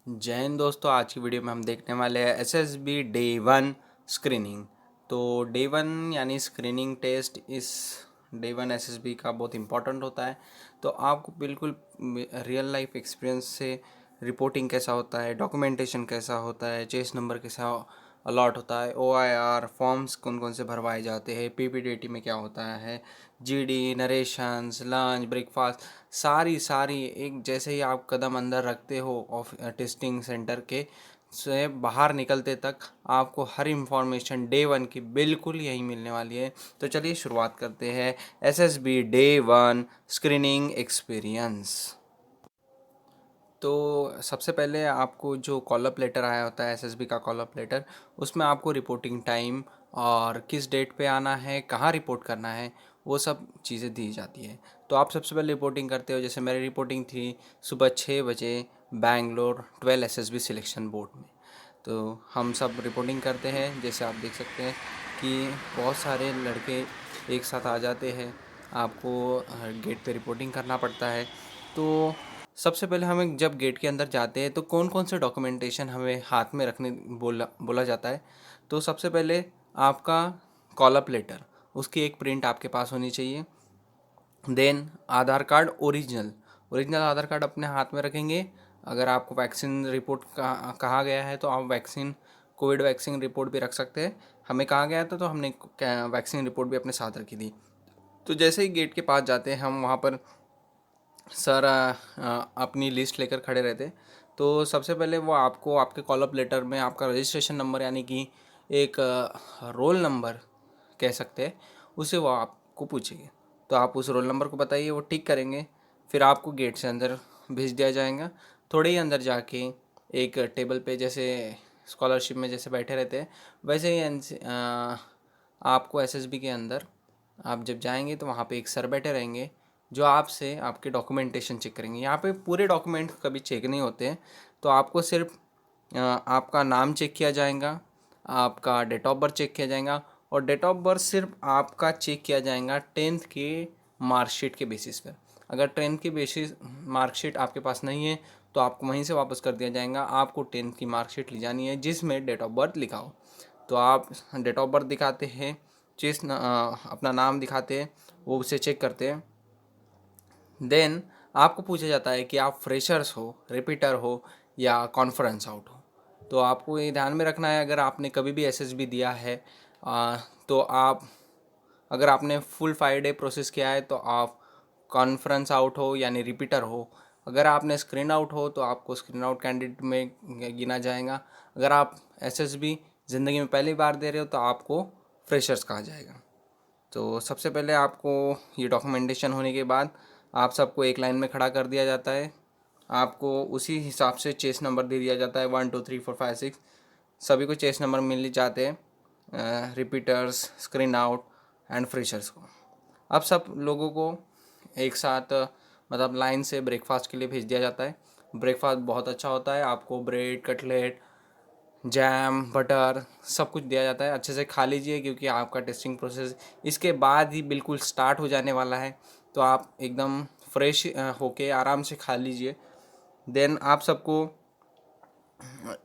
जय हिंद दोस्तों। आज की वीडियो में हम देखने वाले हैं एसएसबी डे वन स्क्रीनिंग। तो डे वन यानी स्क्रीनिंग टेस्ट इस डे वन एसएसबी का बहुत इंपॉर्टेंट होता है। तो आपको बिल्कुल रियल लाइफ एक्सपीरियंस से रिपोर्टिंग कैसा होता है, डॉक्यूमेंटेशन कैसा होता है, चेस नंबर कैसा अलॉट होता है, ओआईआर फॉर्म्स कौन कौन से भरवाए जाते हैं, पीपीडीटी में क्या होता है, जीडी, नरेशंस, लंच, ब्रेकफास्ट, सारी एक जैसे ही आप कदम अंदर रखते हो ऑफ टेस्टिंग सेंटर के से बाहर निकलते तक आपको हर इंफॉर्मेशन डे वन की बिल्कुल यही मिलने वाली है। तो चलिए शुरुआत करते हैं SSB day one screening experience. तो सबसे पहले आपको जो कॉलअप लेटर आया होता है एसएसबी का कॉलअप लेटर, उसमें आपको रिपोर्टिंग टाइम और किस डेट पे आना है, कहाँ रिपोर्ट करना है, वो सब चीज़ें दी जाती है। तो आप सबसे पहले रिपोर्टिंग करते हो। जैसे मेरी रिपोर्टिंग थी सुबह 6 बजे बैंगलोर 12 एसएसबी सिलेक्शन बोर्ड में। तो हम सब रिपोर्टिंग करते हैं। जैसे आप देख सकते हैं कि बहुत सारे लड़के एक साथ आ जाते हैं, आपको गेट पे रिपोर्टिंग करना पड़ता है। तो सबसे पहले हमें जब गेट के अंदर जाते हैं तो कौन कौन से डॉक्यूमेंटेशन हमें हाथ में रखने बोला बोला जाता है। तो सबसे पहले आपका कॉलअप लेटर, उसकी एक प्रिंट आपके पास होनी चाहिए। देन आधार कार्ड ओरिजिनल, ओरिजिनल आधार कार्ड अपने हाथ में रखेंगे। अगर आपको वैक्सीन रिपोर्ट कहा गया है तो आप वैक्सीन कोविड वैक्सीन रिपोर्ट भी रख सकते हैं। हमें कहा गया था तो हमने वैक्सीन रिपोर्ट भी अपने साथ रखी थी। तो जैसे ही गेट के पास जाते हैं हम वहाँ पर सर अपनी लिस्ट लेकर खड़े रहते। तो सबसे पहले वो आपको आपके कॉलअप लेटर में आपका रजिस्ट्रेशन नंबर यानी कि एक रोल नंबर कह सकते हैं, उसे वो आपको पूछेंगे। तो आप उस रोल नंबर को बताइए, वो टिक करेंगे। फिर आपको गेट से अंदर भेज दिया जाएगा। थोड़े ही अंदर जाके एक टेबल पे जैसे स्कॉलरशिप में जैसे बैठे रहते हैं वैसे ही आपको एसएसबी के अंदर आप जब जाएंगे तो वहाँ पे एक सर बैठे रहेंगे जो आपसे आपके डॉक्यूमेंटेशन चेक करेंगे। यहाँ पे पूरे डॉक्यूमेंट कभी चेक नहीं होते हैं। तो आपको सिर्फ आपका नाम चेक किया जाएगा, आपका डेट ऑफ बर्थ चेक किया जाएगा, और डेट ऑफ बर्थ सिर्फ आपका चेक किया जाएगा 10th के मार्कशीट के बेसिस पर। अगर 10th की बेसिस मार्कशीट आपके पास नहीं है तो आपको वहीं से वापस कर दिया जाएगा। आपको 10th की मार्कशीट ले जानी है जिसमें डेट ऑफ बर्थ लिखा हो। तो आप डेट ऑफ बर्थ दिखाते हैं, अपना नाम दिखाते हैं, वो उसे चेक करते हैं। देन आपको पूछा जाता है कि आप फ्रेशर्स हो, रिपीटर हो या कॉन्फ्रेंस आउट हो। तो आपको ये ध्यान में रखना है, अगर आपने कभी भी एसएसबी दिया है तो आप अगर आपने फुल 5 डे प्रोसेस किया है तो आप कॉन्फ्रेंस आउट हो यानी रिपीटर हो। अगर आपने स्क्रीन आउट हो तो आपको स्क्रीन आउट कैंडिडेट में गिना जाएगा। अगर आप एसएसबी ज़िंदगी में पहली बार दे रहे हो तो आपको फ्रेशर्स कहा जाएगा। तो सबसे पहले आपको ये डॉक्यूमेंटेशन होने के बाद आप सबको एक लाइन में खड़ा कर दिया जाता है। आपको उसी हिसाब से चेस नंबर दे दिया जाता है 1 2 3 4 5 6। सभी को चेस नंबर मिल जाते हैं, repeaters, screen out and freshers को। अब सब लोगों को एक साथ मतलब लाइन से ब्रेकफास्ट के लिए भेज दिया जाता है। ब्रेकफास्ट बहुत अच्छा होता है। आपको ब्रेड, कटलेट, जैम, बटर सब कुछ दिया जाता है। अच्छे से खा लीजिए क्योंकि आपका टेस्टिंग प्रोसेस इसके बाद ही बिल्कुल स्टार्ट हो जाने वाला है। तो आप एकदम फ्रेश होके आराम से खा लीजिए। देन आप सबको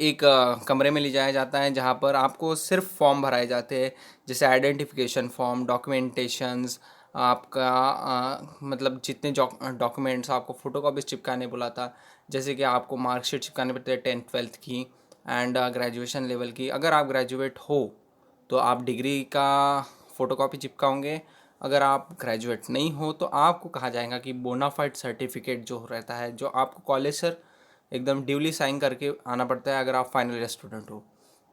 एक कमरे में ले जाया जाता है जहाँ पर आपको सिर्फ फॉर्म भराए जाते हैं, जैसे आइडेंटिफिकेशन फॉर्म, डॉक्यूमेंटेशंस, आपका मतलब जितने डॉक्यूमेंट्स आपको फ़ोटोकॉपीज चिपकाने बोला था, जैसे कि आपको मार्कशीट चिपकाने पड़ते हैं 10th 12th की एंड ग्रेजुएशन लेवल की। अगर आप ग्रेजुएट हो तो आप डिग्री का फ़ोटोकॉपी चिपकाओगे। अगर आप ग्रेजुएट नहीं हो तो आपको कहा जाएगा कि बोनाफाइड सर्टिफिकेट जो रहता है, जो आपको कॉलेज से एकदम ड्यूली साइन करके आना पड़ता है। अगर आप फाइनल ईयर स्टूडेंट हो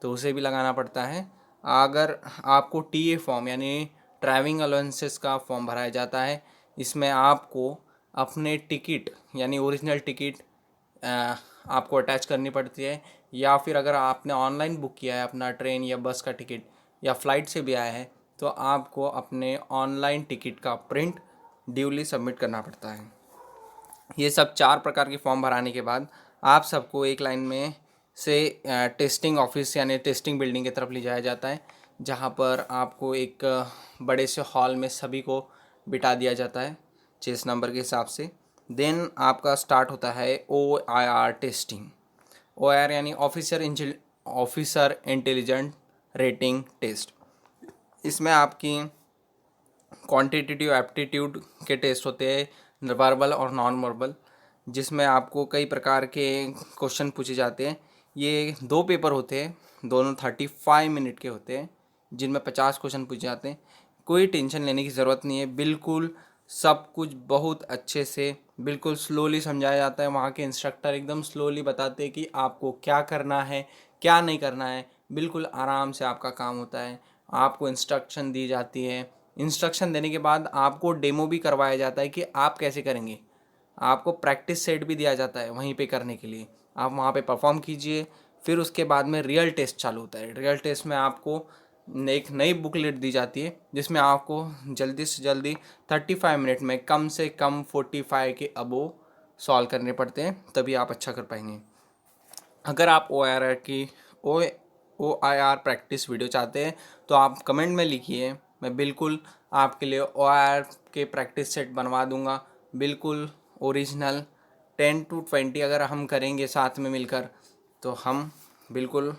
तो उसे भी लगाना पड़ता है। अगर आपको टीए फॉर्म यानी ट्रैवलिंग अलाउंसेस का फॉर्म भराया जाता है, इसमें आपको अपने टिकट यानी ओरिजिनल टिकट आपको अटैच करनी पड़ती है। या फिर अगर आपने ऑनलाइन बुक किया है अपना ट्रेन या बस का टिकट या फ़्लाइट से भी आया है तो आपको अपने ऑनलाइन टिकट का प्रिंट ड्यूली सबमिट करना पड़ता है। ये सब 4 प्रकार के फॉर्म भराने के बाद आप सबको एक लाइन में से टेस्टिंग ऑफिस यानी टेस्टिंग बिल्डिंग की तरफ ले जाया जाता है, जहाँ पर आपको एक बड़े से हॉल में सभी को बिठा दिया जाता है चेस नंबर के हिसाब से। देन आपका स्टार्ट होता है OIR टेस्टिंग। OIR यानी ऑफिसर इंटेलिजेंट रेटिंग टेस्ट। इसमें आपकी क्वांटिटेटिव एप्टीट्यूड के टेस्ट होते हैं, वर्बल और नॉन वर्बल, जिसमें आपको कई प्रकार के क्वेश्चन पूछे जाते हैं। ये 2 पेपर होते हैं, दोनों 35 मिनट के होते हैं, जिनमें 50 क्वेश्चन पूछे जाते हैं। कोई टेंशन लेने की ज़रूरत नहीं है, बिल्कुल सब कुछ बहुत अच्छे से बिल्कुल स्लोली समझाया जाता है। वहाँ के इंस्ट्रक्टर एकदम स्लोली बताते हैं कि आपको क्या करना है, क्या नहीं करना है। बिल्कुल आराम से आपका काम होता है, आपको इंस्ट्रक्शन दी जाती है। इंस्ट्रक्शन देने के बाद आपको डेमो भी करवाया जाता है कि आप कैसे करेंगे। आपको प्रैक्टिस सेट भी दिया जाता है वहीं पे करने के लिए, आप वहाँ पे परफॉर्म कीजिए। फिर उसके बाद में रियल टेस्ट चालू होता है। रियल टेस्ट में आपको एक नई बुकलेट दी जाती है, जिसमें आपको जल्दी से जल्दी 35 मिनट में कम से कम 45 के अबोव सॉल्व करने पड़ते हैं, तभी आप अच्छा कर पाएंगे। अगर आप ओ आई आर प्रैक्टिस वीडियो चाहते हैं तो आप कमेंट में लिखिए, मैं बिल्कुल आपके लिए ओ आई आर के प्रैक्टिस सेट बनवा दूंगा, बिल्कुल ओरिजिनल। 10 to 20 अगर हम करेंगे साथ में मिलकर तो हम बिल्कुल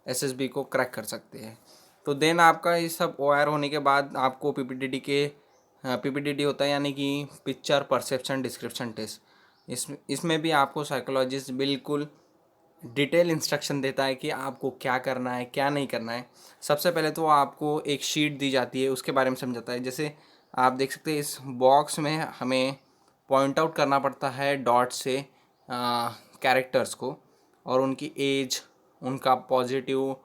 एसएसबी को क्रैक कर सकते हैं। तो देन आपका ये सब ओ आई आर होने के बाद आपको पीपीडीडी होता है, यानी कि पिक्चर परसेप्शन डिस्क्रिप्शन टेस्ट। इसमें भी आपको साइकोलॉजिस्ट बिल्कुल डिटेल इंस्ट्रक्शन देता है कि आपको क्या करना है, क्या नहीं करना है। सबसे पहले तो आपको एक शीट दी जाती है, उसके बारे में समझाता है। जैसे आप देख सकते हैं इस बॉक्स में हमें पॉइंट आउट करना पड़ता है डॉट से कैरेक्टर्स को, और उनकी एज, उनका पॉजिटिव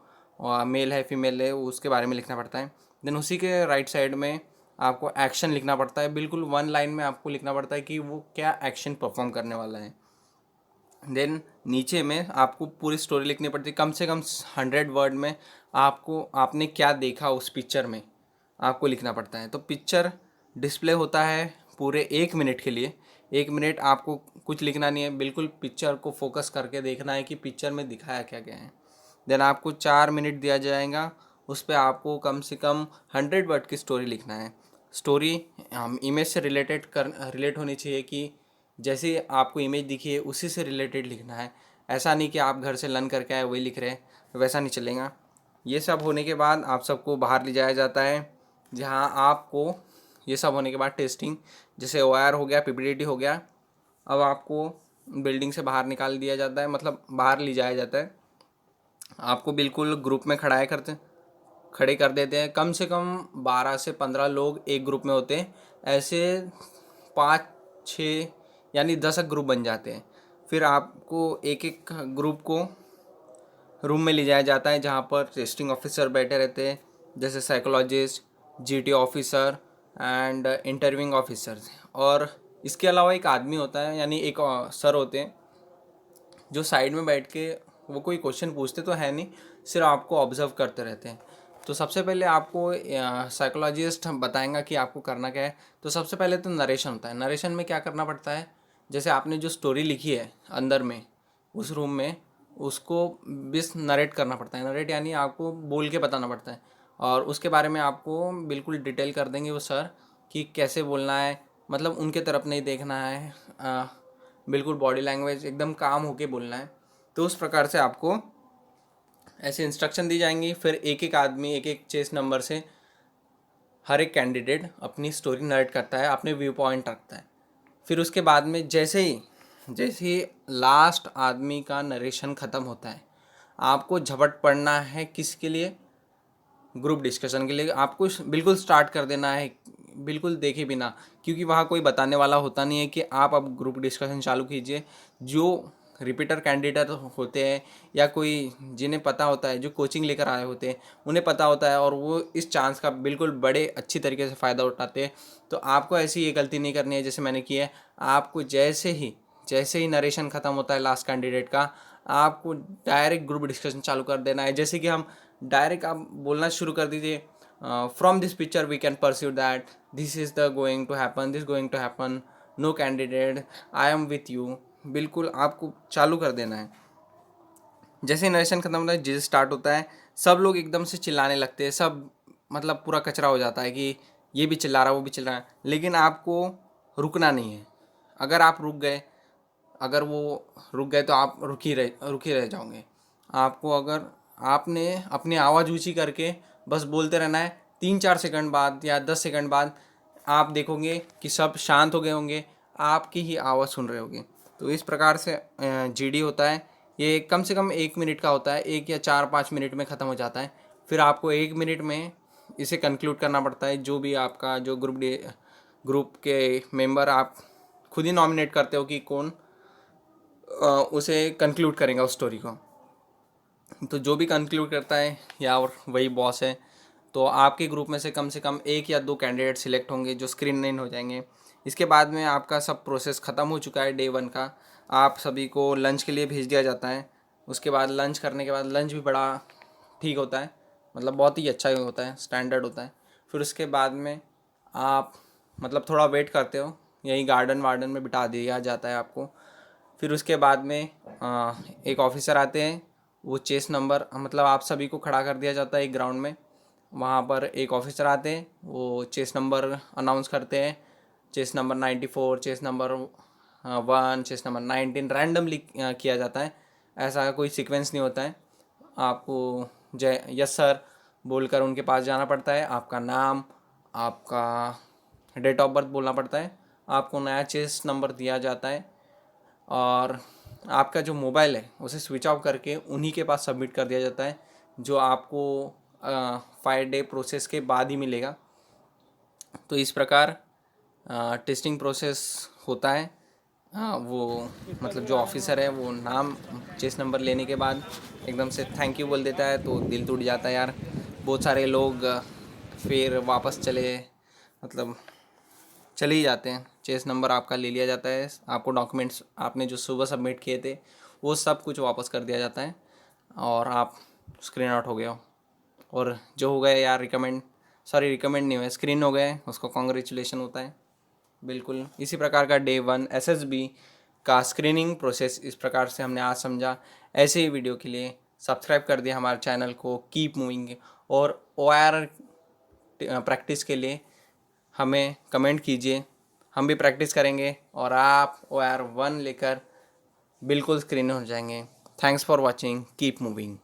मेल है फीमेल है, उसके बारे में लिखना पड़ता है। देन उसी के राइट साइड में आपको एक्शन लिखना पड़ता है, बिल्कुल 1 लाइन में आपको लिखना पड़ता है कि वो क्या एक्शन परफॉर्म करने वाला है। देन नीचे में आपको पूरी स्टोरी लिखनी पड़ती है, कम से कम 100 वर्ड में आपने क्या देखा उस पिक्चर में आपको लिखना पड़ता है। तो पिक्चर डिस्प्ले होता है पूरे 1 मिनट के लिए। 1 मिनट आपको कुछ लिखना नहीं है, बिल्कुल पिक्चर को फोकस करके देखना है कि पिक्चर में दिखाया क्या गया है। देन आपको 4 मिनट दिया जाएगा, उस पर आपको कम से कम 100 वर्ड की स्टोरी लिखना है। स्टोरी इमेज से रिलेट होनी चाहिए, कि जैसे आपको इमेज दिखी है उसी से रिलेटेड लिखना है। ऐसा नहीं कि आप घर से लर्न करके आए वही लिख रहे हैं, वैसा नहीं चलेगा। ये सब होने के बाद आप सबको बाहर ले जाया जाता है, जहाँ आपको ये सब होने के बाद टेस्टिंग, जैसे OIR हो गया, पीपीडीटी हो गया, अब आपको बिल्डिंग से बाहर निकाल दिया जाता है, मतलब बाहर ले जाया जाता है। आपको बिल्कुल ग्रुप में खड़े कर देते हैं। कम से कम 12 से 15 लोग एक ग्रुप में होते हैं। ऐसे 5-6 यानी 10 ग्रुप बन जाते हैं। फिर आपको एक एक ग्रुप को रूम में ले जाया जाता है, जहाँ पर टेस्टिंग ऑफिसर बैठे रहते हैं, जैसे psychologist, GT officer and interviewing officer. और इसके अलावा एक आदमी होता है, यानी एक सर होते हैं, जो साइड में बैठ के वो कोई क्वेश्चन पूछते तो है नहीं, सिर्फ आपको ऑब्जर्व करते रहते हैं। तो सबसे पहले आपको साइकोलॉजिस्ट बताएंगा कि आपको करना क्या है। तो सबसे पहले तो नरेशन होता है। नरेशन में क्या करना पड़ता है, जैसे आपने जो स्टोरी लिखी है अंदर में उस रूम में, उसको बिस नरेट करना पड़ता है। नरेट यानी आपको बोल के बताना पड़ता है, और उसके बारे में आपको बिल्कुल डिटेल कर देंगे वो सर कि कैसे बोलना है, मतलब उनके तरफ नहीं देखना है, बिल्कुल बॉडी लैंग्वेज एकदम काम होके बोलना है। तो उस प्रकार से आपको ऐसे इंस्ट्रक्शन दी जाएंगी। फिर एक एक आदमी एक एक चेस नंबर से हर एक कैंडिडेट अपनी स्टोरी नरेट करता है, अपने व्यू पॉइंट रखता है। फिर उसके बाद में जैसे ही लास्ट आदमी का नरेशन ख़त्म होता है, आपको झपट पड़ना है किसके लिए, ग्रुप डिस्कशन के लिए। आपको बिल्कुल स्टार्ट कर देना है, बिल्कुल देखे बिना, क्योंकि वहाँ कोई बताने वाला होता नहीं है कि आप अब ग्रुप डिस्कशन चालू कीजिए। जो रिपीटर कैंडिडेट होते हैं या कोई जिन्हें पता होता है, जो कोचिंग लेकर आए होते हैं, उन्हें पता होता है और वो इस चांस का बिल्कुल बड़े अच्छी तरीके से फ़ायदा उठाते हैं। तो आपको ऐसी ये गलती नहीं करनी है जैसे मैंने की है। आपको जैसे ही नरेशन ख़त्म होता है लास्ट कैंडिडेट का, आपको डायरेक्ट ग्रुप डिस्कशन चालू कर देना है। जैसे कि हम डायरेक्ट आप बोलना शुरू कर दीजिए, from this picture we can pursue that this is the going to happen, this going to happen, no candidate, I am with you. बिल्कुल आपको चालू कर देना है। जैसे नरेशन खत्म होता है, जैसे स्टार्ट होता है, सब लोग एकदम से चिल्लाने लगते हैं, सब मतलब पूरा कचरा हो जाता है कि ये भी चिल्ला रहा है वो भी चिल्ला रहा है। लेकिन आपको रुकना नहीं है। अगर आप रुक गए, अगर वो रुक गए तो आप रुक ही रह जाओगे। आपको अगर आपने अपनी आवाज़ ऊंची करके बस बोलते रहना है, 3-4 सेकंड बाद या 10 सेकंड बाद आप देखोगे कि सब शांत हो गए होंगे, आपकी ही आवाज़ सुन रहे होगे। तो इस प्रकार से जीडी होता है, ये कम से कम 1 मिनट का होता है, 1 या 4-5 मिनट में ख़त्म हो जाता है। फिर आपको 1 मिनट में इसे कंक्लूड करना पड़ता है। जो भी आपका जो ग्रुप के मेंबर आप खुद ही नॉमिनेट करते हो कि कौन उसे कंक्लूड करेगा उस स्टोरी को। तो जो भी कंक्लूड करता है या और वही बॉस है। तो आपके ग्रुप में से कम 1 या 2 कैंडिडेट सिलेक्ट होंगे जो स्क्रीन इन हो जाएंगे। इसके बाद में आपका सब प्रोसेस ख़त्म हो चुका है डे 1 का। आप सभी को लंच के लिए भेज दिया जाता है। उसके बाद लंच करने के बाद, लंच भी बड़ा ठीक होता है, मतलब बहुत ही अच्छा होता है, स्टैंडर्ड होता है। फिर उसके बाद में आप मतलब थोड़ा वेट करते हो, यही गार्डन वार्डन में बिठा दिया जाता है आपको। फिर उसके बाद में एक ऑफिसर आते हैं, वो चेस नंबर, मतलब आप सभी को खड़ा कर दिया जाता है एक ग्राउंड में। वहाँ पर एक ऑफिसर आते हैं, वो चेस नंबर अनाउंस करते हैं। Chest number 94, chest number 1, chest number 19 randomly किया जाता है। ऐसा कोई सीक्वेंस नहीं होता है। आपको जय यस सर बोलकर उनके पास जाना पड़ता है। आपका नाम, आपका डेट ऑफ बर्थ बोलना पड़ता है। आपको नया चेस नंबर दिया जाता है और आपका जो मोबाइल है उसे स्विच ऑफ करके उन्हीं के पास सबमिट कर दिया जाता है, जो आपको 5 डे प्रोसेस के बाद ही मिलेगा। तो इस प्रकार टेस्टिंग प्रोसेस होता है। वो मतलब जो ऑफिसर है वो नाम चेस नंबर लेने के बाद एकदम से थैंक यू बोल देता है, तो दिल टूट जाता है यार। बहुत सारे लोग फिर वापस मतलब चले ही जाते हैं। चेस नंबर आपका ले लिया जाता है, आपको डॉक्यूमेंट्स आपने जो सुबह सबमिट किए थे वो सब कुछ वापस कर दिया जाता है और आप स्क्रीन आउट हो गए हो। और जो हो गए यार रिकमेंड नहीं हुए, स्क्रीन हो गए, उसको कॉन्ग्रेचुलेशन होता है। बिल्कुल इसी प्रकार का डे 1 एसएसबी का स्क्रीनिंग प्रोसेस इस प्रकार से हमने आज समझा। ऐसे ही वीडियो के लिए सब्सक्राइब कर दिया हमारे चैनल को, कीप मूविंग। और OIR प्रैक्टिस के लिए हमें कमेंट कीजिए, हम भी प्रैक्टिस करेंगे और आप OIR 1 लेकर बिल्कुल स्क्रीन हो जाएंगे। Thanks for watching, keep moving.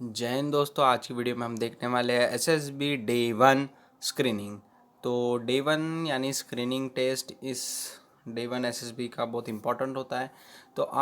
जय हिंद दोस्तों, आज की वीडियो में हम देखने वाले हैं SSB डे 1 स्क्रीनिंग। तो डे 1 यानी स्क्रीनिंग टेस्ट इस डे 1 SSB का बहुत इंपॉर्टेंट होता है। तो आप